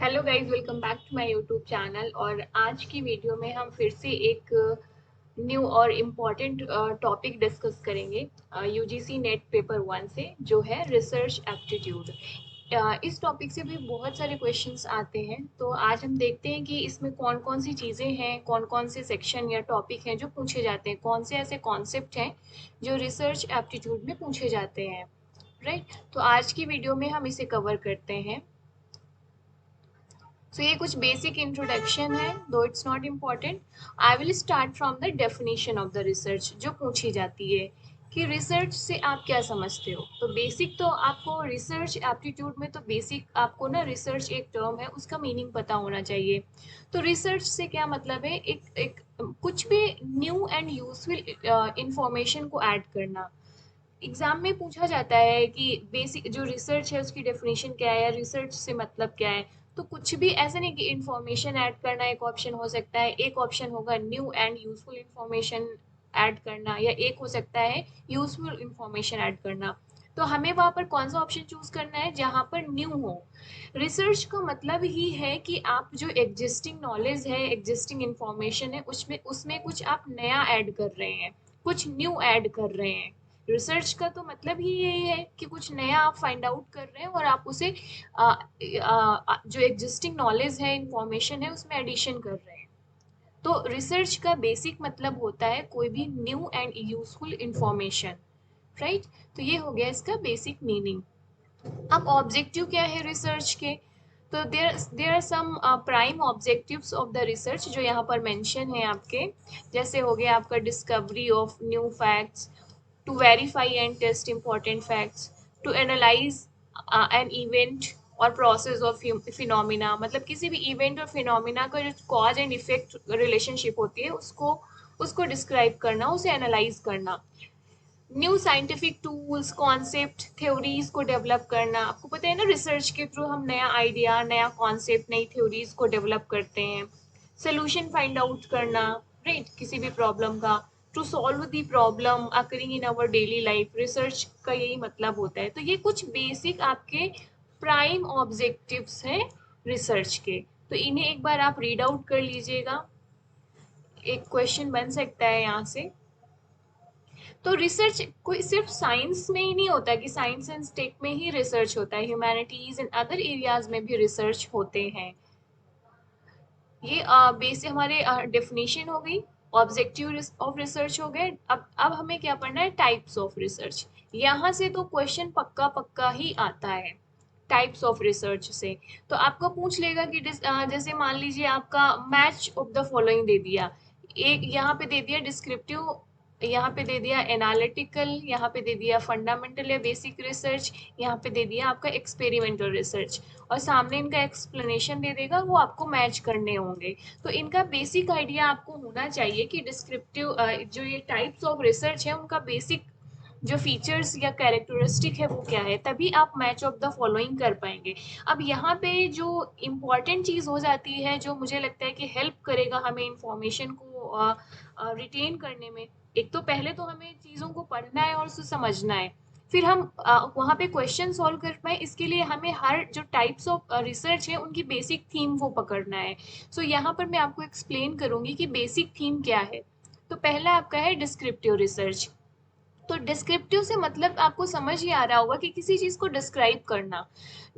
Hello guys, welcome back to my YouTube channel. और आज की वीडियो में हम फिर से एक न्यू और इम्पॉर्टेंट टॉपिक डिस्कस करेंगे यूजीसी नेट पेपर 1 से, जो है रिसर्च एप्टीट्यूड। इस टॉपिक से भी बहुत सारे क्वेश्चंस आते हैं, तो आज हम देखते हैं कि इसमें कौन कौन सी चीज़ें हैं, कौन कौन से सेक्शन या टॉपिक हैं जो पूछे जाते हैं, कौन से ऐसे कॉन्सेप्ट हैं जो रिसर्च एप्टीट्यूड में पूछे जाते हैं। राइट, तो आज की वीडियो में हम इसे कवर करते हैं। So ये कुछ बेसिक इंट्रोडक्शन है, दो it's not important. I will start from the definition of the research जो पूछी जाती है कि रिसर्च से आप क्या समझते हो। तो बेसिक तो आपको रिसर्च एप्टीट्यूड में, तो बेसिक आपको ना रिसर्च एक टर्म है, उसका मीनिंग पता होना चाहिए। तो रिसर्च से क्या मतलब है, एक कुछ भी न्यू एंड यूजफुल इंफॉर्मेशन को ऐड करना। एग्जाम में पूछा जाता है कि बेसिक जो रिसर्च है उसकी डेफिनेशन क्या है या रिसर्च से मतलब क्या है। तो कुछ भी ऐसा नहीं कि इंफॉर्मेशन ऐड करना एक ऑप्शन हो सकता है, एक ऑप्शन होगा new and useful information add करना, या एक हो सकता है यूजफुल इंफॉर्मेशन ऐड करना। तो हमें वहां पर कौन सा ऑप्शन चूज करना है जहां पर न्यू हो। रिसर्च का मतलब ही है कि आप जो एग्जिस्टिंग नॉलेज है, एग्जिस्टिंग इंफॉर्मेशन है, उसमें उसमें कुछ आप नया ऐड कर रहे हैं, कुछ न्यू ऐड कर रहे हैं। रिसर्च का तो मतलब ही यही है कि कुछ नया आप फाइंड आउट कर रहे हैं और आप उसे जो एग्जिस्टिंग नॉलेज है, इंफॉर्मेशन है, उसमें एडिशन कर रहे हैं। तो रिसर्च का बेसिक मतलब होता है कोई भी new and useful information. Right, तो ये हो गया इसका बेसिक मीनिंग। अब ऑब्जेक्टिव क्या है रिसर्च के। तो there are some prime objectives of the research जो यहाँ पर मेंशन है आपके। जैसे हो गया आपका discovery of new facts, to verify and test important facts, to analyze an event और process of phenomena, मतलब किसी भी इवेंट और फिनोमिना का जो कॉज एंड इफेक्ट रिलेशनशिप होती है उसको उसको डिस्क्राइब करना, उसे एनालाइज करना। New scientific tools, concept, theories को डेवलप करना। आपको पता है ना, रिसर्च के थ्रू हम नया आइडिया, नया कॉन्सेप्ट, नई थ्योरीज को डेवलप करते हैं। सोल्यूशन फाइंड आउट करना, राइट, किसी भी प्रॉब्लम का। To solve the problem occurring in our daily life, research का यही मतलब होता है। तो ये कुछ बेसिक आपके प्राइम ऑब्जेक्टिव्स हैं रिसर्च के। तो इन्हें एक बार आप रीड आउट कर लीजिएगा, एक क्वेश्चन बन सकता है यहाँ से। तो रिसर्च कोई सिर्फ साइंस में ही नहीं होता कि साइंस एंड टेक में ही रिसर्च होता है, ह्यूमैनिटीज एंड अदर एरियाज में भी रिसर्च होते हैं। ये बेसिक हमारे डेफिनेशन हो गई, ऑब्जेक्टिव ऑफ रिसर्च हो गए। अब हमें क्या पढ़ना है, टाइप्स ऑफ रिसर्च। यहाँ से तो क्वेश्चन पक्का पक्का ही आता है टाइप्स ऑफ रिसर्च से। तो आपको पूछ लेगा कि जैसे मान लीजिए आपका मैच ऑफ द फॉलोइंग दे दिया, एक यहाँ पे दे दिया डिस्क्रिप्टिव, यहाँ पे दे दिया एनालिटिकल, यहाँ पे दे दिया फंडामेंटल या बेसिक रिसर्च, यहाँ पे दे दिया आपका एक्सपेरिमेंटल रिसर्च, और सामने इनका एक्सप्लेनेशन दे देगा, वो आपको मैच करने होंगे। तो इनका बेसिक आइडिया आपको होना चाहिए कि डिस्क्रिप्टिव जो ये टाइप्स ऑफ रिसर्च है उनका बेसिक जो फीचर्स या कैरेक्टरिस्टिक है वो क्या है, तभी आप मैच ऑफ द फॉलोइंग कर पाएंगे। अब यहाँ पे जो इम्पोर्टेंट चीज़ हो जाती है, जो मुझे लगता है कि हेल्प करेगा हमें इंफॉर्मेशन को रिटेन करने में, एक तो पहले तो हमें चीज़ों को पढ़ना है और उसे समझना है, फिर हम वहाँ पे क्वेश्चन सॉल्व कर पाए, इसके लिए हमें हर जो टाइप्स ऑफ रिसर्च है उनकी बेसिक थीम को पकड़ना है। सो यहाँ पर मैं आपको एक्सप्लेन करूँगी कि बेसिक थीम क्या है। तो पहला आपका है डिस्क्रिप्टिव रिसर्च। तो डिस्क्रिप्टिव से मतलब आपको समझ ही आ रहा होगा कि किसी चीज को डिस्क्राइब करना।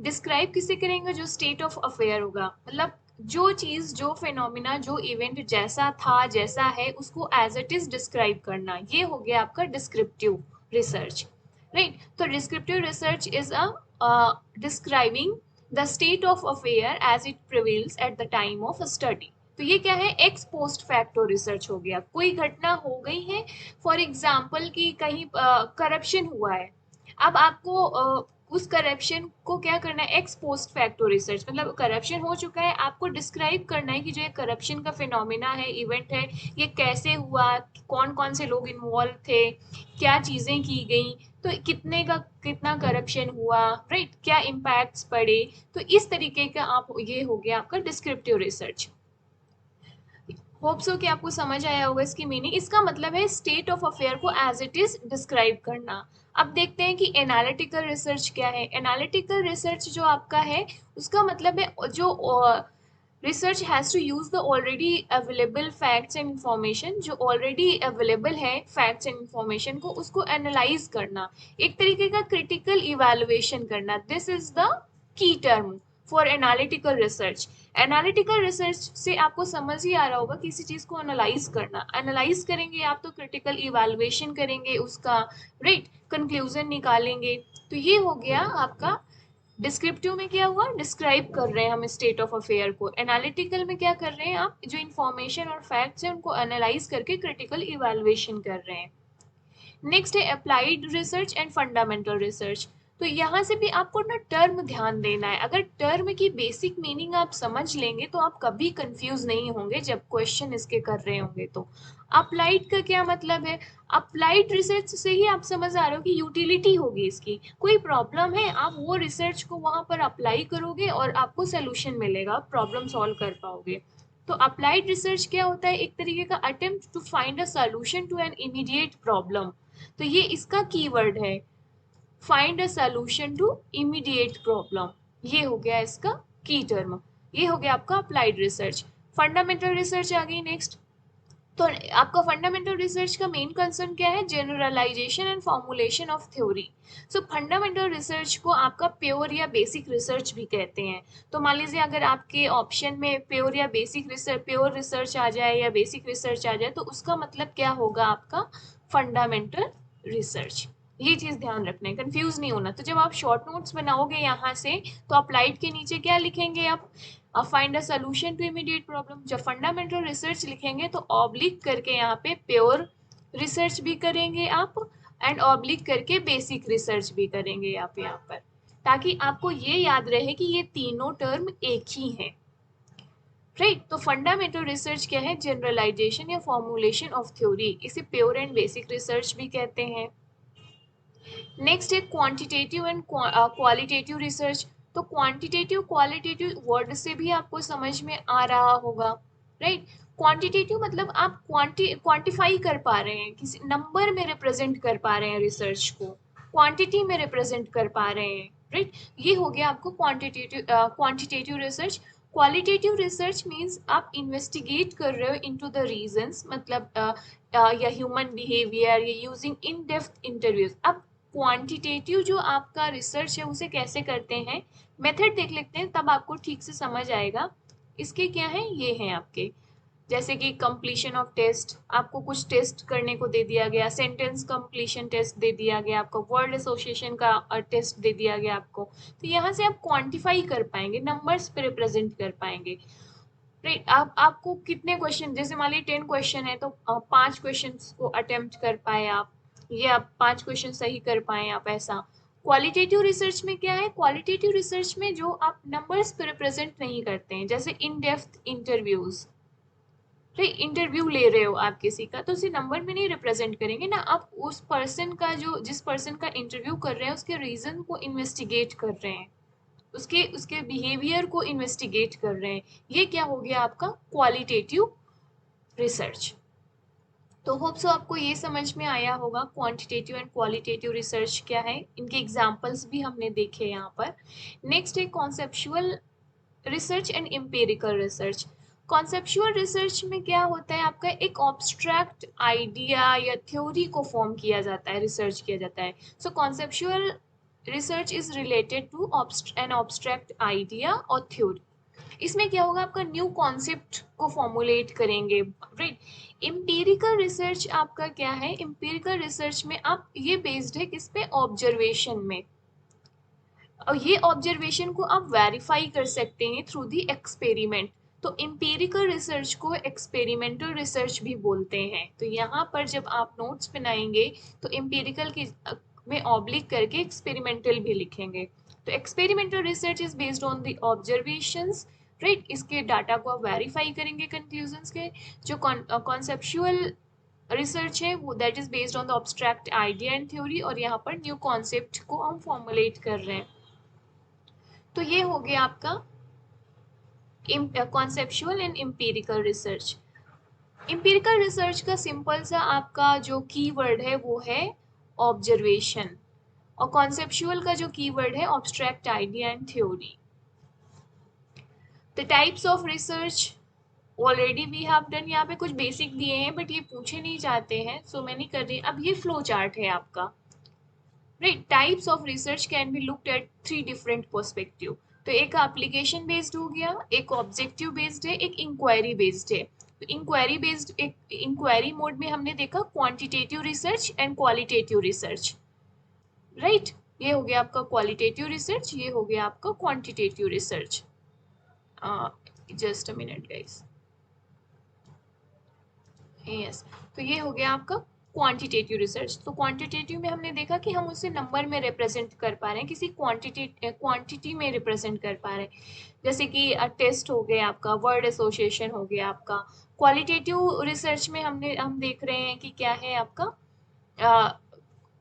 डिस्क्राइब किसे करेंगे, जो स्टेट ऑफ अफेयर होगा, मतलब जो चीज, जो फिनोमिना, जो इवेंट जैसा था, जैसा है, उसको एज इट इज डिस्क्राइब करना, ये हो गया आपका डिस्क्रिप्टिव रिसर्च। राइट, तो descriptive research is a describing the state of affair as it prevails at the time of study. तो ये क्या है, एक्स पोस्ट फैक्टो रिसर्च हो गया। कोई घटना हो गई है, फॉर एग्जाम्पल कि कहीं करप्शन हुआ है, अब आपको उस करप्शन को क्या करना है, एक्स पोस्ट फैक्टो रिसर्च, मतलब करप्शन हो चुका है, आपको डिस्क्राइब करना है कि जो ये करप्शन का फिनोमिना है, इवेंट है, ये कैसे हुआ, कौन कौन से लोग इन्वॉल्व थे, क्या चीजें की गई, तो कितने का कितना करप्शन हुआ, राइट, क्या इम्पैक्ट्स पड़े। तो इस तरीके का आप, ये हो गया आपका डिस्क्रिप्टिव रिसर्च। होप सो कि आपको समझ आया होगा इसकी मीनिंग। इसका मतलब है स्टेट ऑफ अफेयर को एज इट इज डिस्क्राइब करना। अब देखते हैं कि एनालिटिकल रिसर्च क्या है। एनालिटिकल रिसर्च जो आपका है उसका मतलब है जो research has to use the already available facts and information, जो ऑलरेडी अवेलेबल है फैक्ट्स एंड इंफॉर्मेशन को उसको एनालाइज करना, एक तरीके का क्रिटिकल इवैल्यूएशन करना। This is the key term for analytical research. Analytical research से आपको समझ ही आ रहा होगा किसी चीज को एनालाइज करना। एनालाइज करेंगे आप तो क्रिटिकल इवैल्यूएशन करेंगे उसका, राइट, कंक्लूजन निकालेंगे। तो ये हो गया आपका डिस्क्रिप्टिव में क्या हुआ, डिस्क्राइब कर रहे हैं हम स्टेट ऑफ अफेयर को। एनालिटिकल में क्या कर रहे हैं आप, जो इंफॉर्मेशन और फैक्ट्स हैं उनको एनालाइज करके क्रिटिकल इवैल्यूएशन कर रहे हैं। नेक्स्ट है applied research and fundamental research. तो यहाँ से भी आपको ना टर्म ध्यान देना है। अगर टर्म की बेसिक मीनिंग आप समझ लेंगे तो आप कभी कंफ्यूज नहीं होंगे जब क्वेश्चन इसके कर रहे होंगे। तो अप्लाइड का क्या मतलब है, अप्लाइड रिसर्च से ही आप समझ आ रहे हो कि यूटिलिटी होगी इसकी। कोई प्रॉब्लम है आप वो रिसर्च को वहां पर अप्लाई करोगे और आपको सोल्यूशन मिलेगा, प्रॉब्लम सॉल्व कर पाओगे। तो अप्लाइड रिसर्च क्या होता है, एक तरीके का attempt to find a solution to an immediate problem. तो ये इसका कीवर्ड है, find a solution to immediate problem. ये हो गया इसका की टर्म। ये हो गया आपका अप्लाइड रिसर्च। फंडामेंटल रिसर्च आ गई नेक्स्ट। तो आपका फंडामेंटल रिसर्च का मेन कंसर्न क्या है, generalisation and formulation of theory. So fundamental research को आपका प्योर या बेसिक रिसर्च भी कहते हैं। तो मान लीजिए अगर आपके ऑप्शन में प्योर या बेसिक रिसर्च, प्योर रिसर्च आ जाए या बेसिक रिसर्च आ जाए तो उसका मतलब क्या होगा आपका फंडामेंटल रिसर्च। ये चीज ध्यान रखना है, कंफ्यूज नहीं होना। तो जब आप शॉर्ट नोट्स बनाओगे यहाँ से तो अप्लाइड के नीचे क्या लिखेंगे आप, find a solution to immediate problem. जब फंडामेंटल रिसर्च लिखेंगे तो ऑब्लिक करके यहाँ पे प्योर रिसर्च भी करेंगे आप एंड ऑब्लिक करके बेसिक रिसर्च भी करेंगे आप यहाँ पर, ताकि आपको ये याद रहे कि ये तीनों टर्म एक ही हैं, राइट। तो फंडामेंटल रिसर्च क्या है, जनरलाइजेशन या फॉर्मुलेशन ऑफ थ्योरी, इसे प्योर एंड बेसिक रिसर्च भी कहते हैं। नेक्स्ट है क्वांटिटेटिव एंड क्वालिटेटिव रिसर्च। तो क्वांटिटेटिव क्वालिटेटिव वर्ड से भी आपको समझ में आ रहा होगा, राइट। क्वांटिटेटिव मतलब आप क्वांटिफाई कर पा रहे हैं, किसी नंबर में रिप्रेजेंट कर पा रहे हैं रिसर्च को, क्वांटिटी में रिप्रेजेंट कर पा रहे हैं, राइट। ये हो गया आपको quantitative research. Qualitative research means आप इन्वेस्टिगेट कर रहे हो इनटू द रीजंस, मतलब या ह्यूमन बिहेवियर या यूजिंग इन डेप्थ इंटरव्यूज। अब क्वांटिटेटिव जो आपका रिसर्च है उसे कैसे करते हैं, मेथड देख लेते हैं तब आपको ठीक से समझ आएगा। इसके क्या है, ये हैं आपके, जैसे कि कंप्लीशन ऑफ टेस्ट, आपको कुछ टेस्ट करने को दे दिया गया, सेंटेंस कंप्लीशन टेस्ट दे दिया गया आपको, वर्ड एसोसिएशन का टेस्ट दे दिया गया आपको। तो यहाँ से आप क्वांटिफाई कर पाएंगे, नंबर्स पे रिप्रेजेंट कर पाएंगे, राइट। आप आपको कितने क्वेश्चन, जैसे मान लीजिए 10 क्वेश्चन है तो 5 क्वेश्चन को अटेम्प्ट कर पाए आप, ये आप 5 क्वेश्चन सही कर पाए आप, ऐसा। क्वालिटेटिव रिसर्च में क्या है, क्वालिटेटिव रिसर्च में जो आप नंबर्स पे रिप्रेजेंट नहीं करते हैं, जैसे in depth interviews, right, interview ले रहे हो आप किसी का तो उसे नंबर में नहीं रिप्रेजेंट करेंगे ना, आप उस पर्सन का, जो जिस पर्सन का इंटरव्यू कर रहे हैं उसके रीजन को इन्वेस्टिगेट कर रहे हैं, उसके उसके बिहेवियर को इन्वेस्टिगेट कर रहे हैं। ये क्या हो गया आपका क्वालिटेटिव रिसर्च। तो होप सो आपको ये समझ में आया होगा क्वांटिटेटिव एंड क्वालिटेटिव रिसर्च क्या है, इनके एग्जांपल्स भी हमने देखे यहाँ पर। नेक्स्ट है conceptual research and empirical research. Conceptual research में क्या होता है, आपका एक ऑब्स्ट्रैक्ट आइडिया या थ्योरी को फॉर्म किया जाता है, रिसर्च किया जाता है। So conceptual research is related to an abstract idea और थ्योरी। इसमें क्या होगा, आपका न्यू कॉन्सेप्ट को फॉर्मुलेट करेंगे, राइट। एम्पिरिकल रिसर्च आपका क्या है, एम्पिरिकल रिसर्च में आप ये बेस्ड है किस पे, ऑब्जर्वेशन में, और ये ऑब्जर्वेशन को आप वेरीफाई कर सकते हैं थ्रू दी एक्सपेरिमेंट। तो एम्पिरिकल रिसर्च को एक्सपेरिमेंटल रिसर्च भी बोलते हैं। तो यहाँ पर जब आप नोट्स बनाएंगे तो एम्पिरिकल की में ऑब्लिक करके एक्सपेरिमेंटल भी लिखेंगे। तो experimental research is based on the observations, right. इसके डाटा को आप वेरीफाई करेंगे कंक्लूजन्स के। जो कॉन्सेप्चुअल रिसर्च है वो that is based on the obstruct idea and theory, और यहाँ पर न्यू कॉन्सेप्ट को हम फॉर्मुलेट कर रहे हैं। तो ये हो गया आपका conceptual and empirical research. Empirical research का सिंपल सा आपका जो कीवर्ड है वो है ऑब्जर्वेशन, और कॉन्सेप्चुअल का जो कीवर्ड है abstract idea and theory. The types of research already we have done, यहाँ पे कुछ बेसिक दिए हैं बट ये पूछे नहीं जाते हैं, सो मैं नहीं कर रही। अब ये फ्लो चार्ट है आपका, right. Types of research can be looked at 3 different perspective. तो एक एप्लीकेशन बेस्ड हो गया, एक ऑब्जेक्टिव बेस्ड है, एक इंक्वायरी बेस्ड है। तो इंक्वायरी बेस्ड, एक इंक्वायरी मोड में हमने देखा quantitative research and qualitative research, right. ये हो गया आपका क्वालिटेटिव रिसर्च, ये हो गया आपका quantitative research. Just a minute guys, yes. तो ये हो गया आपका क्वांटिटेटिव रिसर्च। तो क्वांटिटेटिव में हमने देखा कि हम उसे नंबर में रिप्रेजेंट कर पा रहे हैं, किसी क्वांटिटी में रिप्रेजेंट कर पा रहे हैं, जैसे कि टेस्ट हो गया आपका, वर्ड एसोसिएशन हो गया आपका। क्वालिटेटिव रिसर्च में हम देख रहे हैं कि क्या है आपका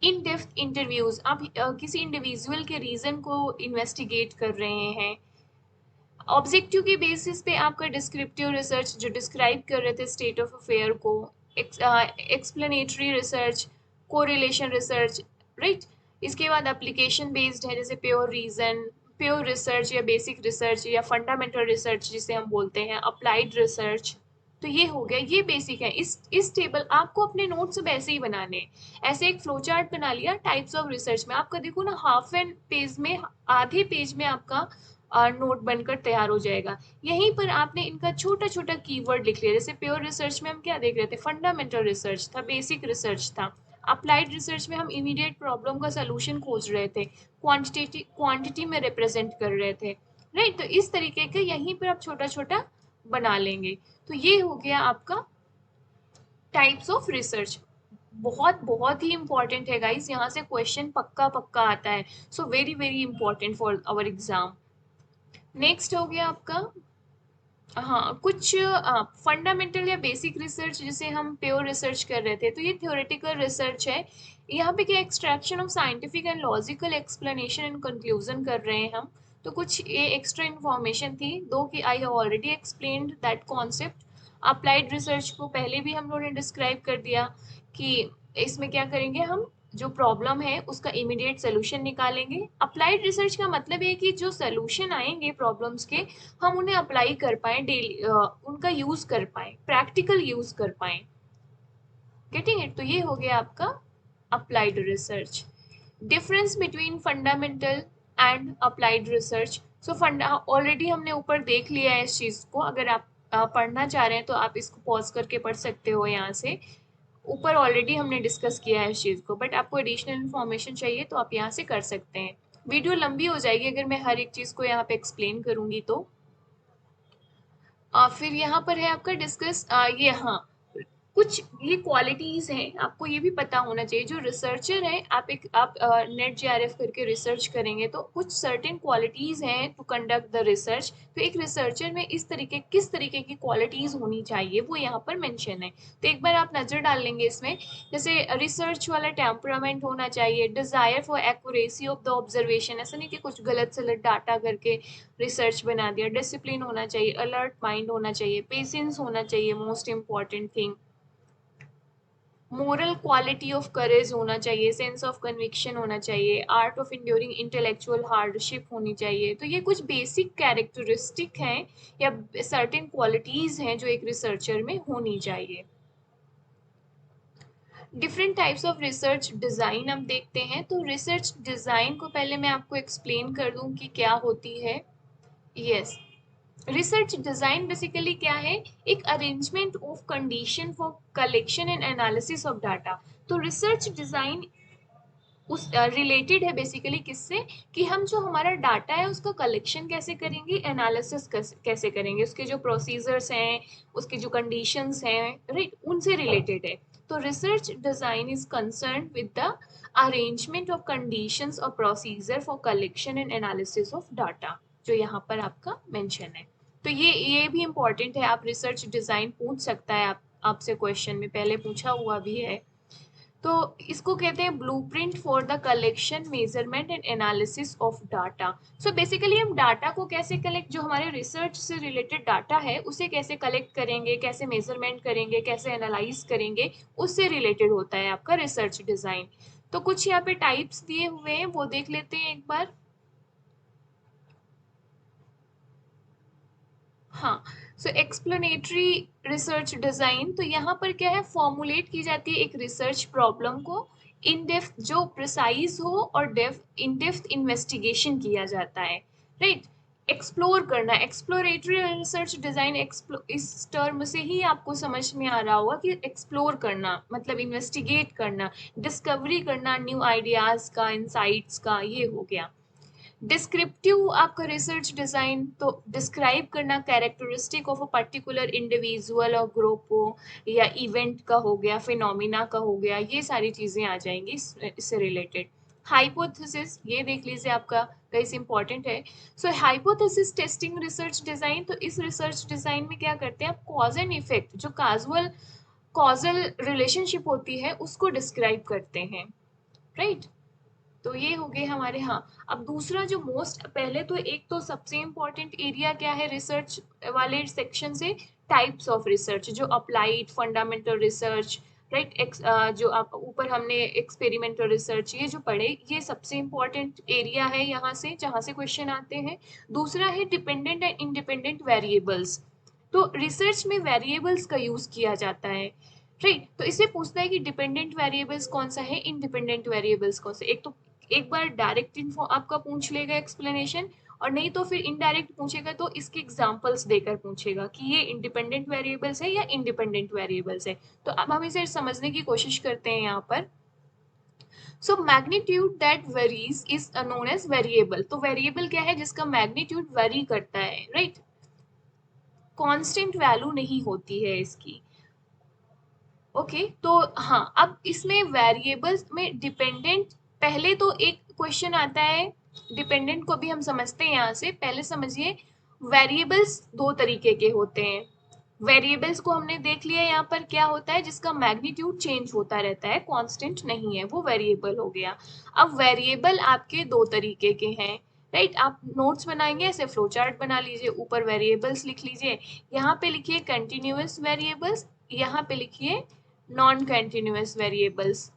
इन डेप्थ इंटरव्यूज, आप किसी इंडिविजुअल के रीजन को इन्वेस्टिगेट कर रहे हैं। ऑब्जेक्टिव के बेसिस पे आपका डिस्क्रिप्टिव रिसर्च जो डिस्क्राइब कर रहे थे स्टेट ऑफ अफेयर को, explanatory research, correlation research, right. इसके बाद एप्लीकेशन बेस्ड है, जैसे प्योर रीजन, प्योर रिसर्च या बेसिक रिसर्च या फंडामेंटल रिसर्च जिसे हम बोलते हैं, अप्लाइड रिसर्च। तो ये हो गया, ये बेसिक है। इस टेबल आपको अपने नोट्स अब ऐसे ही बनाने हैं। ऐसे एक फ्लो चार्ट बना लिया टाइप्स ऑफ रिसर्च में, आपका देखो ना हाफ एन पेज में, आधे पेज में आपका नोट बनकर तैयार हो जाएगा। यहीं पर आपने इनका छोटा छोटा कीवर्ड लिख लिया, जैसे प्योर रिसर्च में हम क्या देख रहे थे, फंडामेंटल रिसर्च था, बेसिक रिसर्च था। अप्लाइड रिसर्च में हम इमीडिएट प्रॉब्लम का सलूशन खोज रहे थे, क्वांटिटी में रिप्रेजेंट कर रहे थे, राइट। तो इस तरीके के यहीं पर आप छोटा छोटा बना लेंगे। तो ये हो गया आपका टाइप्स ऑफ रिसर्च। बहुत बहुत ही इंपॉर्टेंट है गाइस, यहाँ से क्वेश्चन पक्का पक्का आता है, so very very important for our exam. Next हो गया आपका, हाँ, कुछ फंडामेंटल या बेसिक रिसर्च जिसे हम प्योर रिसर्च कर रहे थे, तो ये थ्योरेटिकल रिसर्च है। यहाँ पे क्या extraction of scientific and logical explanation and conclusion कर रहे हैं हम। तो कुछ ये एक्स्ट्रा इन्फॉर्मेशन थी, दो कि I have already explained that concept. Applied research को पहले भी हम लोगों ने डिस्क्राइब कर दिया कि इसमें क्या करेंगे हम, जो प्रॉब्लम है उसका इमीडिएट सोल्यूशन निकालेंगे। अप्लाइड रिसर्च का मतलब है कि जो सोल्यूशन आएंगे प्रॉब्लम्स के, हम उन्हें अप्लाई कर पाए डेली, उनका यूज कर पाए, प्रैक्टिकल यूज कर पाए, गेटिंग इट। तो ये हो गया आपका applied research. Difference between fundamental and applied research. So फंडा ऑलरेडी हमने ऊपर देख लिया है इस चीज को, अगर आप पढ़ना चाह रहे हैं तो आप इसको पॉज करके पढ़ सकते हो यहाँ से। ऊपर ऑलरेडी हमने डिस्कस किया है इस चीज़ को, बट आपको एडिशनल इन्फॉर्मेशन चाहिए तो आप यहाँ से कर सकते हैं। वीडियो लंबी हो जाएगी अगर मैं हर एक चीज़ को यहाँ पे एक्सप्लेन करूँगी तो। फिर यहाँ पर है आपका डिस्कस, ये हाँ, कुछ ये क्वालिटीज हैं, आपको ये भी पता होना चाहिए। जो रिसर्चर है, आप नेट जेआरएफ करके रिसर्च करेंगे तो कुछ सर्टेन क्वालिटीज हैं टू कंडक्ट द रिसर्च। तो एक रिसर्चर में किस तरीके की क्वालिटीज होनी चाहिए वो यहाँ पर मेंशन है। तो एक बार आप नजर डाल लेंगे इसमें, जैसे रिसर्च वाला टेम्परामेंट होना चाहिए, desire for accuracy of the observation, ऐसा नहीं कि कुछ गलत सलत डाटा करके रिसर्च बना दिया। डिसिप्लिन होना चाहिए, अलर्ट माइंड होना चाहिए, पेशेंस होना चाहिए, most important thing. Moral quality of courage होना चाहिए, सेंस ऑफ कन्विक्शन होना चाहिए, art of enduring intellectual hardship होनी चाहिए। तो ये कुछ बेसिक कैरेक्टरिस्टिक हैं या सर्टेन क्वालिटीज हैं जो एक रिसर्चर में होनी चाहिए। Different types of research design हम देखते हैं। तो रिसर्च डिज़ाइन को पहले मैं आपको एक्सप्लेन कर दूं कि क्या होती है। यस, रिसर्च डिजाइन बेसिकली क्या है, एक arrangement of condition for collection and analysis of data. तो रिसर्च डिजाइन उस रिलेटेड है बेसिकली किससे, कि हम जो हमारा डाटा है उसका कलेक्शन कैसे करेंगे, एनालिसिस कैसे करेंगे, उसके जो प्रोसीजर्स हैं, उसके जो कंडीशंस हैं, राइट, उनसे रिलेटेड है। तो research design is concerned with the arrangement of conditions और procedure for collection and analysis of data, जो यहाँ पर आपका मेंशन है। तो ये भी इम्पोर्टेंट है, आप रिसर्च डिजाइन पूछ सकता है आपसे क्वेश्चन में, पहले पूछा हुआ भी है। तो इसको कहते हैं blueprint for the collection, measurement and analysis of data. So basically हम डाटा को कैसे कलेक्ट, जो हमारे रिसर्च से रिलेटेड डाटा है उसे कैसे कलेक्ट करेंगे, कैसे मेजरमेंट करेंगे, कैसे एनालाइज करेंगे, उससे रिलेटेड होता है आपका रिसर्च डिजाइन। तो कुछ यहाँ पे टाइप्स दिए हुए हैं, वो देख लेते हैं एक बार। हाँ, सो एक्सप्लेनेटरी रिसर्च डिजाइन, तो यहाँ पर क्या है, फॉर्मुलेट की जाती है एक रिसर्च प्रॉब्लम को इन डेप्थ, जो प्रिसाइज हो और डेप्थ इन डेप्थ इन्वेस्टिगेशन किया जाता है, राइट। एक्सप्लोर करना, एक्सप्लोरेटरी रिसर्च डिजाइन, इस टर्म से ही आपको समझ में आ रहा होगा कि एक्सप्लोर करना मतलब इन्वेस्टिगेट करना, डिस्कवरी करना न्यू आइडियाज का, इंसाइट्स का, ये हो गया। डिस्क्रिप्टिव आपका रिसर्च डिजाइन, तो डिस्क्राइब करना characteristic of a particular individual और ग्रुप हो, या इवेंट का हो गया, फिनोमिना का हो गया, ये सारी चीजें आ जाएंगी इससे रिलेटेड। हाइपोथेसिस, ये देख लीजिए आपका कैसे इंपॉर्टेंट है। सो हाइपोथेसिस टेस्टिंग रिसर्च डिजाइन, तो इस रिसर्च डिजाइन में क्या करते हैं आप, कॉज एंड इफेक्ट, जो कॉजल रिलेशनशिप होती है उसको डिस्क्राइब करते हैं, राइट। तो ये हो गए हमारे। हाँ, अब दूसरा जो मोस्ट, पहले तो एक तो सबसे इम्पोर्टेंट एरिया क्या है रिसर्च वाले सेक्शन से, टाइप्स ऑफ रिसर्च, जो अप्लाइड, फंडामेंटल रिसर्च, राइट, जो आप ऊपर हमने एक्सपेरिमेंटल रिसर्च ये जो पढ़े, ये सबसे इम्पोर्टेंट एरिया है यहाँ से, जहाँ से क्वेश्चन आते हैं। दूसरा है डिपेंडेंट एंड इंडिपेंडेंट वेरिएबल्स, तो रिसर्च में वेरिएबल्स का यूज किया जाता है, राइट। तो इसे पूछता है कि डिपेंडेंट वेरिएबल्स कौन सा है, इंडिपेंडेंट वेरिएबल्स कौन सा। एक तो एक बार डायरेक्ट इन्फो आपका पूछ लेगा एक्सप्लेनेशन, और नहीं तो फिर इनडायरेक्ट पूछेगा तो इसके एग्जांपल्स देकर पूछेगा कि ये इंडिपेंडेंट वेरिएबल्स है या इंडिपेंडेंट वेरिएबल्स है। तो अब हम इसे समझने की कोशिश करते हैं यहाँ पर। So magnitude that varies is known as variable, तो वेरिएबल क्या है, जिसका मैग्नीट्यूड वेरी करता है, राइट, कांस्टेंट वैल्यू नहीं होती है इसकी। ओके, तो हाँ, अब इसमें वेरिएबल्स में डिपेंडेंट, पहले तो एक क्वेश्चन आता है, डिपेंडेंट को भी हम समझते हैं यहाँ से, पहले समझिए वेरिएबल्स दो तरीके के होते हैं। वेरिएबल्स को हमने देख लिया, यहाँ पर क्या होता है, जिसका मैग्नीट्यूड चेंज होता रहता है, कांस्टेंट नहीं है, वो वेरिएबल हो गया। अब वेरिएबल आपके दो तरीके के हैं, राइट। आप नोट्स बनाएंगे ऐसे फ्लो चार्ट बना लीजिए, ऊपर वेरिएबल्स लिख लीजिए, यहाँ पे लिखिए कंटिन्यूअस वेरिएबल्स, यहाँ पे लिखिए नॉन कंटिन्यूअस वेरिएबल्स।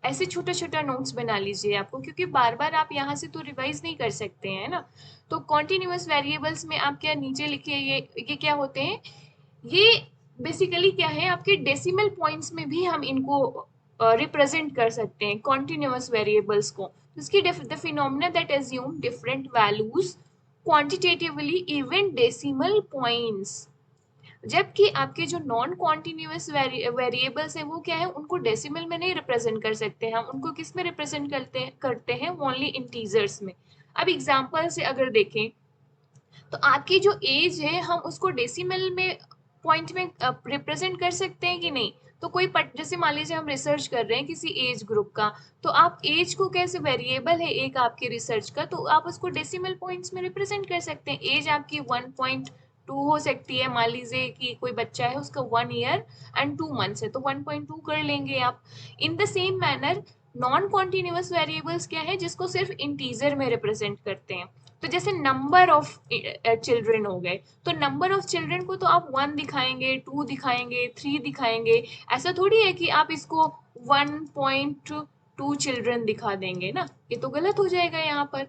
ऐसे छोटा छोटा नोट्स बना लीजिए आपको, क्योंकि बार बार आप यहाँ से तो रिवाइज नहीं कर सकते हैं ना। तो कॉन्टिन्यूअस वेरिएबल्स में आप क्या नीचे लिखिए, ये क्या होते हैं, ये बेसिकली क्या है, आपके डेसिमल पॉइंट्स में भी हम इनको रिप्रेजेंट कर सकते हैं कॉन्टिन्यूअस वेरिएबल्स को। इसकी the phenomena that assume different values quantitatively even decimal points, जबकि आपके जो नॉन कॉन्टिन्यूअस वेरिएबल्स है वो क्या है, उनको डेसिमल में नहीं रिप्रेजेंट कर सकते, हम उनको किस में रिप्रेजेंट करते हैं ओनली इंटीजर्स में। अब एग्जांपल से अगर देखें, तो आपकी जो एज है हम उसको डेसिमल में पॉइंट में रिप्रेजेंट कर सकते हैं कि नहीं। तो कोई जैसे मान लीजिए हम रिसर्च कर रहे हैं किसी एज ग्रुप का, तो आप एज को कैसे, वेरिएबल है एक आपके रिसर्च का, तो आप उसको डेसिमल पॉइंट्स में रिप्रेजेंट कर सकते हैं। एज आपकी 1.2 हो सकती है, मान लीजिए कि कोई बच्चा है उसका 1 ईयर एंड 2 मंथ्स है, तो 1.2 कर लेंगे आप। In the same manner non continuous variables क्या है, जिसको सिर्फ इंटीजर में रिप्रेजेंट करते हैं। तो जैसे नंबर ऑफ चिल्ड्रन हो गए, तो नंबर ऑफ चिल्ड्रन को तो आप 1 दिखाएंगे, 2 दिखाएंगे, 3 दिखाएंगे, ऐसा थोड़ी है कि आप इसको 1.2 चिल्ड्रन दिखा देंगे ना, ये तो गलत हो जाएगा यहाँ पर।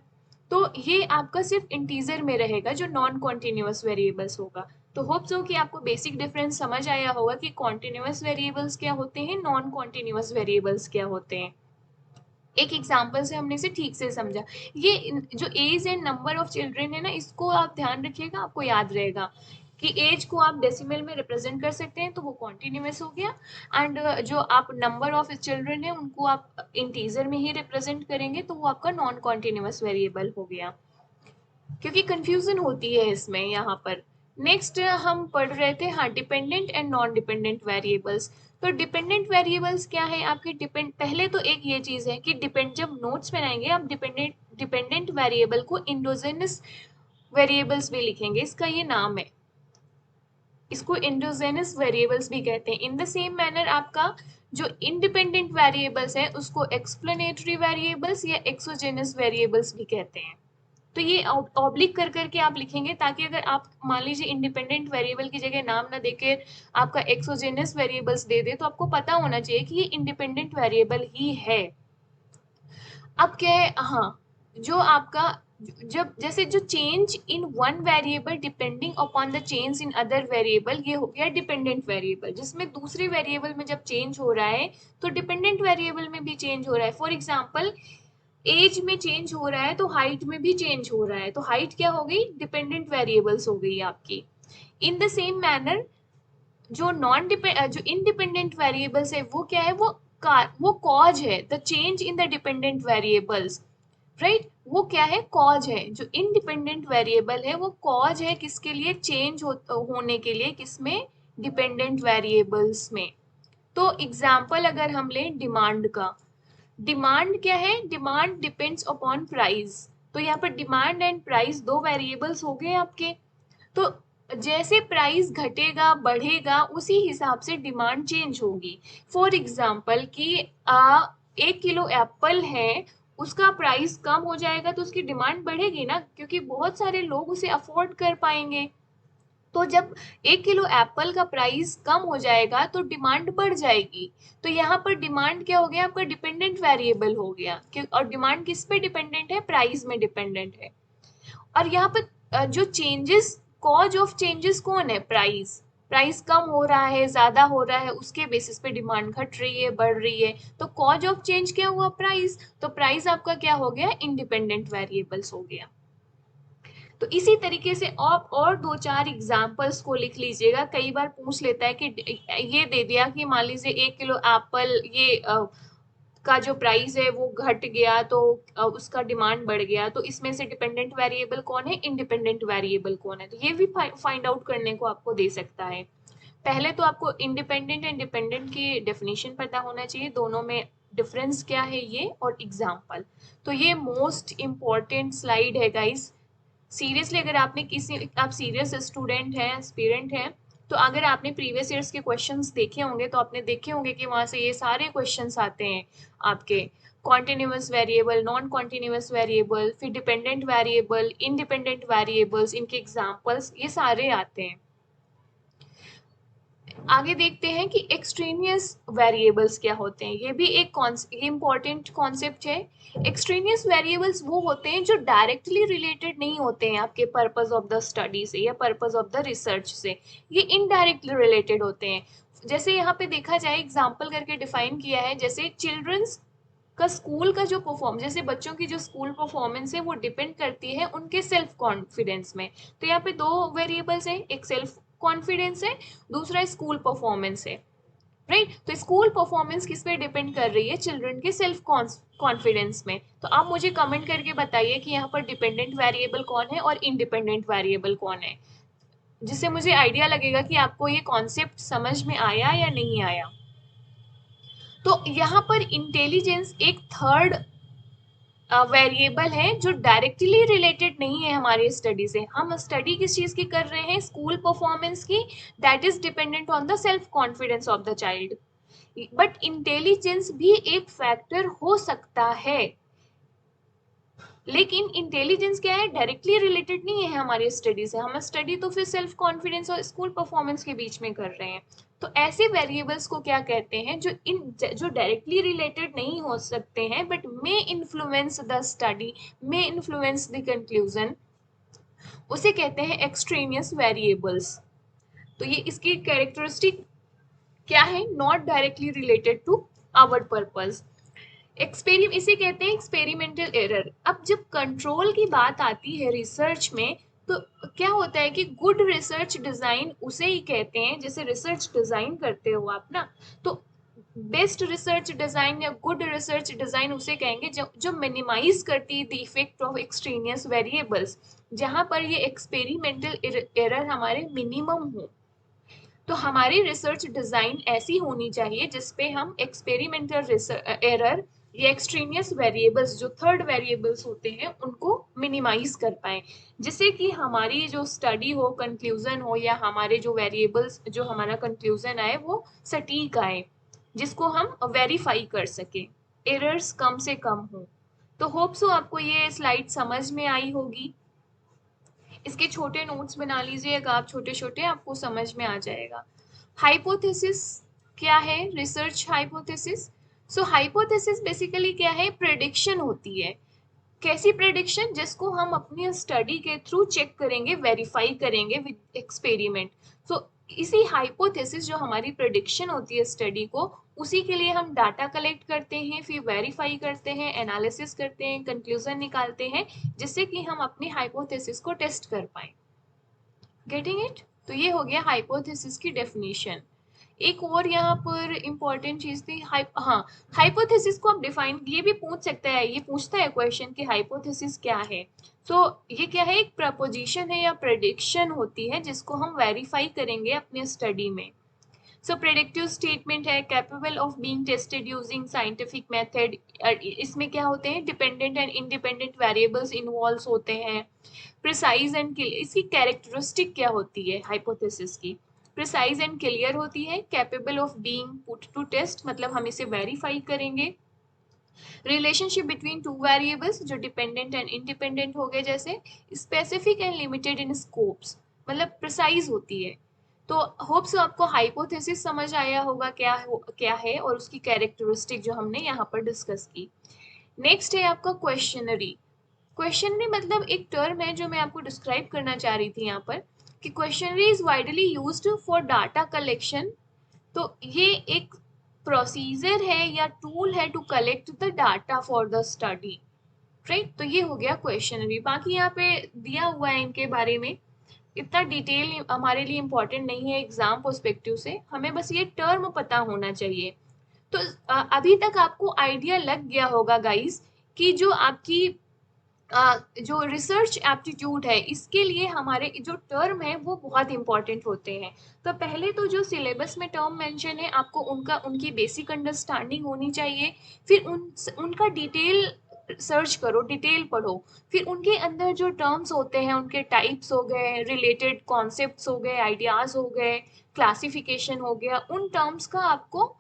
तो ये आपका सिर्फ इंटीजर में रहेगा जो नॉन कॉन्टिन्यूअस वेरिएबल्स होगा। तो होप सो कि आपको बेसिक डिफरेंस समझ आया होगा कि कॉन्टिन्यूअस वेरिएबल्स क्या होते हैं, नॉन कॉन्टिन्यूअस वेरिएबल्स क्या होते हैं। एक एग्जाम्पल से हमने इसे ठीक से समझा। ये जो age and number of children है ना, इसको आप ध्यान रखिएगा, आपको याद रहेगा कि एज को आप डेसिमल में रिप्रेजेंट कर सकते हैं तो वो कॉन्टिन्यूअस हो गया, एंड जो आप नंबर ऑफ चिल्ड्रन है उनको आप इंटीजर में ही रिप्रेजेंट करेंगे तो वो आपका नॉन कॉन्टिन्यूअस वेरिएबल हो गया, क्योंकि कंफ्यूजन होती है इसमें यहाँ पर। नेक्स्ट हम पढ़ रहे थे, हाँ, dependent and non dependent variables. तो डिपेंडेंट वेरिएबल्स क्या है आपके, पहले तो एक ये चीज है कि जब नोट्स बनाएंगे आप डिपेंडेंट वेरिएबल को इंडोजेनस वेरिएबल्स भी लिखेंगे, इसका ये नाम है, इसको इंडोजेनस वेरिएबल्स भी कहते हैं। इन द सेम मैनर आपका जो इंडिपेंडेंट वेरिएबल्स हैं उसको एक्सप्लेनेटरी वेरिएबल्स या एक्सोजेनस वेरिएबल्स भी कहते हैं। तो ये ऑब्लिक कर करके आप लिखेंगे, ताकि अगर आप मान लीजिए इंडिपेंडेंट वेरिएबल की जगह नाम ना देके आपका एक्सोजेनस वेरिएबल्स दे दे, तो आपको पता होना चाहिए कि ये इंडिपेंडेंट वेरिएबल ही है। अब क्या है, हाँ, जो आपका जब जैसे जो change in one variable depending upon the change in other variable, ये हो गया डिपेंडेंट वेरिएबल, जिसमें दूसरे वेरिएबल में जब चेंज हो रहा है तो डिपेंडेंट वेरिएबल में भी चेंज हो रहा है। फॉर एग्जाम्पल, एज में चेंज हो रहा है तो हाइट में भी चेंज हो रहा है, तो हाइट क्या हो गई, डिपेंडेंट वेरिएबल्स हो गई आपकी। इन द सेम मैनर जो इंडिपेंडेंट वेरिएबल्स है वो क्या है, वो कॉज है, the change in the dependent variables, right, वो क्या है, कॉज है। जो इंडिपेंडेंट वेरिएबल है वो कॉज है किसके लिए, चेंज होने के लिए, किसमें, डिपेंडेंट वेरिएबल्स में। तो एग्जाम्पल अगर हम लें डिमांड का, डिमांड क्या है, डिमांड डिपेंड्स अपॉन प्राइस। तो यहाँ पर डिमांड एंड प्राइस दो वेरिएबल्स हो गए आपके। तो जैसे प्राइस घटेगा बढ़ेगा उसी हिसाब से डिमांड चेंज होगी। फॉर एग्जाम्पल कि 1 किलो एप्पल है, उसका प्राइस कम हो जाएगा तो उसकी डिमांड बढ़ेगी ना, क्योंकि बहुत सारे लोग उसे अफोर्ड कर पाएंगे। तो जब 1 किलो एप्पल का प्राइस कम हो जाएगा तो डिमांड बढ़ जाएगी। तो यहाँ पर डिमांड क्या हो गया, आपका डिपेंडेंट वेरिएबल हो गया, और डिमांड किस पे डिपेंडेंट है, प्राइस में डिपेंडेंट है। और यहाँ पे जो चेंजेस, कॉज ऑफ चेंजेस कौन है, प्राइस। प्राइस कम हो रहा है, ज्यादा हो रहा है, उसके बेसिस पे डिमांड घट रही है, बढ़ रही है, तो कॉज ऑफ चेंज क्या हुआ, प्राइस। तो प्राइस आपका क्या हो गया, इंडिपेंडेंट वेरिएबल्स हो गया। तो इसी तरीके से आप और दो चार एग्जाम्पल्स को लिख लीजिएगा। कई बार पूछ लेता है कि ये दे दिया कि मान लीजिए 1 किलो एप्पल ये का जो प्राइस है वो घट गया, तो उसका डिमांड बढ़ गया, तो इसमें से डिपेंडेंट वेरिएबल कौन है, इंडिपेंडेंट वेरिएबल कौन है। तो ये भी फाइंड आउट करने को आपको दे सकता है। पहले तो आपको इंडिपेंडेंट एंड डिपेंडेंट की डेफिनेशन पता होना चाहिए, दोनों में डिफरेंस क्या है ये, और एग्जाम्पल। तो ये मोस्ट इंपॉर्टेंट स्लाइड है गाइस। सीरियसली अगर आपने आप सीरियस स्टूडेंट हैं, एस्पिरेंट हैं, तो अगर आपने प्रीवियस ईयर्स के क्वेश्चंस देखे होंगे तो आपने देखे होंगे कि वहां से ये सारे क्वेश्चंस आते हैं आपके। Continuous variable, non continuous variable, फिर डिपेंडेंट वेरिएबल, इंडिपेंडेंट वेरिएबल्स, इनके एग्जांपल्स, ये सारे आते हैं। आगे देखते हैं कि एक्सट्रेनियस वेरिएबल्स क्या होते हैं। ये भी एक इम्पॉर्टेंट कॉन्सेप्ट है। एक्सट्रेनियस वेरिएबल्स वो होते हैं जो डायरेक्टली रिलेटेड नहीं होते हैं आपके पर्पस ऑफ द स्टडी से या पर्पस ऑफ द रिसर्च से, ये इनडायरेक्टली रिलेटेड होते हैं। जैसे यहाँ पे देखा जाए, एग्जाम्पल करके डिफाइन किया है, जैसे चिल्ड्रंस का स्कूल का जो परफॉर्म, जैसे बच्चों की जो स्कूल परफॉर्मेंस है वो डिपेंड करती है उनके सेल्फ कॉन्फिडेंस में। तो यहाँ पे दो वेरिएबल्स है, एक सेल्फ कॉन्फिडेंस है, दूसरा स्कूल परफॉर्मेंस है, राइट। तो स्कूल परफॉर्मेंस किस पे डिपेंड कर रही है, चिल्ड्रन के सेल्फ कॉन्फिडेंस में। तो आप मुझे कमेंट करके बताइए कि यहाँ पर डिपेंडेंट वेरिएबल कौन है और इंडिपेंडेंट वेरिएबल कौन है, जिससे मुझे आइडिया लगेगा कि आपको ये कॉन्सेप्ट समझ में आया या नहीं आया। तो यहाँ पर इंटेलिजेंस एक थर्ड वेरिएबल है जो डायरेक्टली रिलेटेड नहीं है हमारी स्टडी से। हम स्टडी किस चीज की कर रहे हैं, स्कूल परफॉर्मेंस की, that is dependent on the self confidence of the child. But intelligence भी एक फैक्टर हो सकता है, लेकिन इंटेलिजेंस क्या है, डायरेक्टली रिलेटेड नहीं है हमारी स्टडी से। हम स्टडी तो फिर सेल्फ कॉन्फिडेंस और स्कूल परफॉर्मेंस के बीच में कर रहे हैं। तो ऐसे वेरिएबल्स को क्या कहते हैं, जो डायरेक्टली रिलेटेड नहीं हो सकते हैं but may influence the study, may influence the conclusion, उसे कहते हैं एक्सट्रेनियस वेरिएबल्स। तो ये इसकी कैरेक्टरिस्टिक क्या है, not directly related to our purpose. इसे कहते हैं एक्सपेरिमेंटल एरर। अब जब कंट्रोल की बात आती है रिसर्च में, तो क्या होता है कि गुड रिसर्च डिजाइन उसे ही कहते हैं, जैसे रिसर्च डिजाइन करते हो आप ना, तो बेस्ट रिसर्च डिजाइन या गुड रिसर्च डिजाइन उसे कहेंगे जो मिनिमाइज करती है the effect of extraneous variables, जहां पर ये एक्सपेरिमेंटल एरर हमारे मिनिमम हो। तो हमारी रिसर्च डिजाइन ऐसी होनी चाहिए जिसपे हम एक्सपेरिमेंटल एरर या एक्सट्रेनियस वेरिएबल्स, जो थर्ड वेरिएबल्स होते हैं, उनको मिनिमाइज कर पाए, जिससे कि हमारी जो स्टडी हो, कंक्लूजन हो, या हमारे जो वेरिएबल्स, जो हमारा कंक्लूजन आए वो सटीक आए। जिसको हम वेरीफाई कर सकें, एरर्स कम से कम हो। तो होप सो आपको ये स्लाइड समझ में आई होगी। इसके छोटे नोट्स बना लीजिएगा आप, छोटे छोटे, आपको समझ में आ जाएगा। हाइपोथेसिस क्या है? Research hypothesis. So hypothesis basically क्या है? प्रेडिक्शन होती है। कैसी प्रेडिक्शन? जिसको हम अपनी स्टडी के थ्रू चेक करेंगे, वेरीफाई करेंगे विद एक्सपेरिमेंट। सो इसी हाइपोथेसिस जो हमारी प्रेडिक्शन होती है स्टडी को, उसी के लिए हम डाटा कलेक्ट करते हैं, फिर वेरीफाई करते हैं, एनालिसिस करते हैं, कंक्लूजन निकालते हैं, जिससे कि हम अपनी हाइपोथेसिस को टेस्ट कर पाए। Getting it? तो ये हो गया हाइपोथेसिस की डेफिनेशन। एक और यहाँ पर इम्पोर्टेंट चीज थी, हाँ, हाइपोथेसिस को आप डिफाइन, ये भी पूछ सकता है, ये पूछता है क्वेश्चन कि हाइपोथेसिस क्या है। तो ये क्या है? एक प्रपोजिशन है या प्रेडिक्शन होती है जिसको हम वेरीफाई करेंगे अपने स्टडी में। सो प्रेडिक्टिव स्टेटमेंट है, capable of being tested using scientific method. इसमें क्या होते हैं? Dependent and independent variables involve होते हैं। प्रिसाइज एंड क्लियर, इसकी कैरेक्टरिस्टिक क्या होती है हाइपोथेसिस की? प्रिसाइज एंड क्लियर होती है, capable of being put to test, मतलब हम इसे वेरीफाई करेंगे। रिलेशनशिप बिटवीन टू वेरिएबल्स, जो डिपेंडेंट एंड इंडिपेंडेंट हो गए जैसे। Specific and limited in scopes, मतलब प्रिसाइज होती है। तो होप सो आपको हाइपोथेसिस समझ आया होगा क्या है, और उसकी कैरेक्टरिस्टिक जो हमने यहाँ पर डिस्कस की। नेक्स्ट है आपका क्वेश्चनरी। क्वेश्चनरी मतलब एक टर्म है जो मैं आपको डिस्क्राइब करना चाह रही थी यहाँ पर, कि questionnaire is widely used for data collection. तो ये एक प्रोसीजर है या टूल है to collect the data for the study, right? तो ये हो गया क्वेश्चनरी। बाकी यहाँ पे दिया हुआ है इनके बारे में, इतना डिटेल हमारे लिए इम्पोर्टेंट नहीं है एग्जाम पर्सपेक्टिव से, हमें बस ये टर्म पता होना चाहिए। तो अभी तक आपको आइडिया लग गया होगा गाइस कि जो आपकी जो रिसर्च एप्टीट्यूड है, इसके लिए हमारे जो टर्म है वो बहुत इंपॉर्टेंट होते हैं। तो पहले तो जो सिलेबस में टर्म मेंशन है, आपको उनकी बेसिक अंडरस्टैंडिंग होनी चाहिए। फिर उनका डिटेल सर्च करो, डिटेल पढ़ो। फिर उनके अंदर जो टर्म्स होते हैं, उनके टाइप्स हो गए, रिलेटेड कॉन्सेप्ट्स हो गए, आइडियाज हो गए, क्लासिफिकेशन हो गया, उन टर्म्स का आपको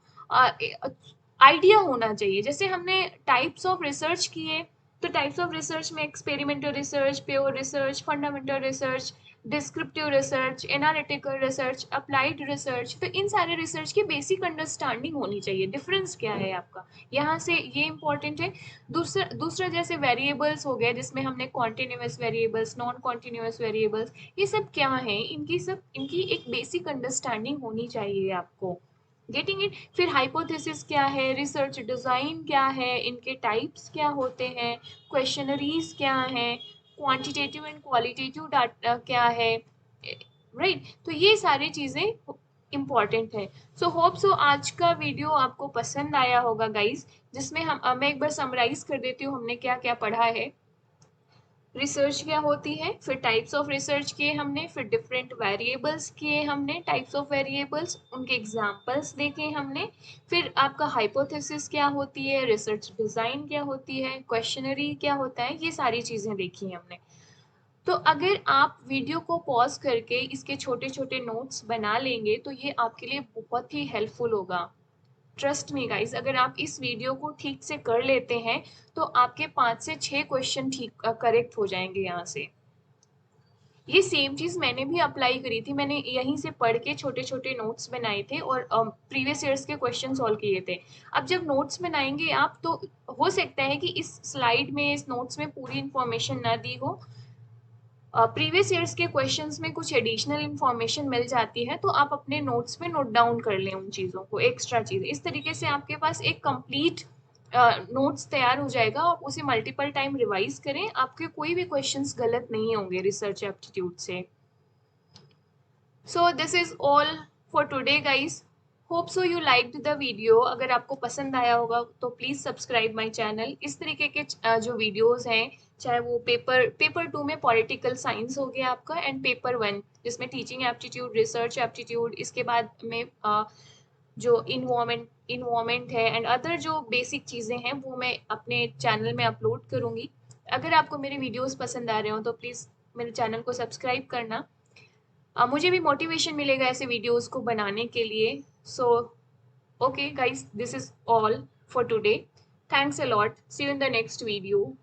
आइडिया होना चाहिए। जैसे हमने टाइप्स ऑफ रिसर्च किए, तो टाइप्स ऑफ रिसर्च में experimental research, pure research, fundamental research, descriptive research, analytical research, applied research. तो इन सारे रिसर्च की बेसिक अंडरस्टैंडिंग होनी चाहिए, डिफरेंस क्या है आपका, यहाँ से ये इंपॉर्टेंट है। दूसरा जैसे वेरिएबल्स हो गए, जिसमें हमने continuous variables, non continuous variables, ये सब क्या है, इनकी एक बेसिक अंडरस्टैंडिंग होनी चाहिए आपको। Getting it? फिर हाइपोथेसिस क्या है, रिसर्च डिजाइन क्या है, इनके टाइप्स क्या होते हैं, क्वेश्चनरीज क्या है, क्वांटिटेटिव एंड क्वालिटेटिव डाटा क्या है, राइट? तो ये सारी चीजें इम्पॉर्टेंट है। सो होप सो आज का वीडियो आपको पसंद आया होगा गाइस, जिसमें मैं एक बार समराइज कर देती हूँ हमने क्या क्या पढ़ा है। रिसर्च क्या होती है, फिर टाइप्स ऑफ रिसर्च किए हमने, फिर डिफरेंट वेरिएबल्स किए हमने, टाइप्स ऑफ वेरिएबल्स, उनके एग्जांपल्स देखे हमने। फिर आपका हाइपोथेसिस क्या होती है, रिसर्च डिजाइन क्या होती है, क्वेश्चनरी क्या होता है, ये सारी चीजें देखी हमने। तो अगर आप वीडियो को पॉज करके इसके छोटे छोटे नोट्स बना लेंगे तो ये आपके लिए बहुत ही हेल्पफुल होगा। ट्रस्ट मी गाइस, अगर आप इस वीडियो को ठीक से कर लेते हैं तो आपके 5 से 6 क्वेश्चन ठीक करेक्ट हो जाएंगे यहाँ से। ये सेम चीज मैंने भी अप्लाई करी थी, मैंने यहीं से पढ़ के छोटे छोटे नोट्स बनाए थे और प्रीवियस ईयर्स के क्वेश्चन सॉल्व किए थे। अब जब नोट्स बनाएंगे आप, तो हो सकता है कि इस स्लाइड में, इस नोट्स में पूरी इंफॉर्मेशन ना दी हो, प्रीवियस ईयर्स के क्वेश्चंस में कुछ एडिशनल इन्फॉर्मेशन मिल जाती है, तो आप अपने नोट्स में नोट डाउन कर लें उन चीज़ों को, एक्स्ट्रा चीज़। इस तरीके से आपके पास एक कंप्लीट नोट्स तैयार हो जाएगा। आप उसे मल्टीपल टाइम रिवाइज करें, आपके कोई भी क्वेश्चंस गलत नहीं होंगे रिसर्च एप्टीट्यूड से। So this is all for today guys, hope so you liked the video. अगर आपको पसंद आया होगा तो प्लीज सब्सक्राइब माय चैनल। इस तरीके के जो वीडियोस हैं, चाहे वो पेपर 2 में पॉलिटिकल साइंस हो गया आपका, एंड पेपर 1 जिसमें टीचिंग एप्टीट्यूड, रिसर्च एप्टीट्यूड, इसके बाद में जो इन्वॉर्मेंट है एंड अदर जो बेसिक चीज़ें हैं, वो मैं अपने चैनल में अपलोड करूँगी। अगर आपको मेरे वीडियोस पसंद आ रहे हो तो प्लीज़ मेरे चैनल को सब्सक्राइब करना। मुझे भी मोटिवेशन मिलेगा ऐसे वीडियोस को बनाने के लिए। सो Okay guys, this is all for today. Thanks a lot. See you in the next video.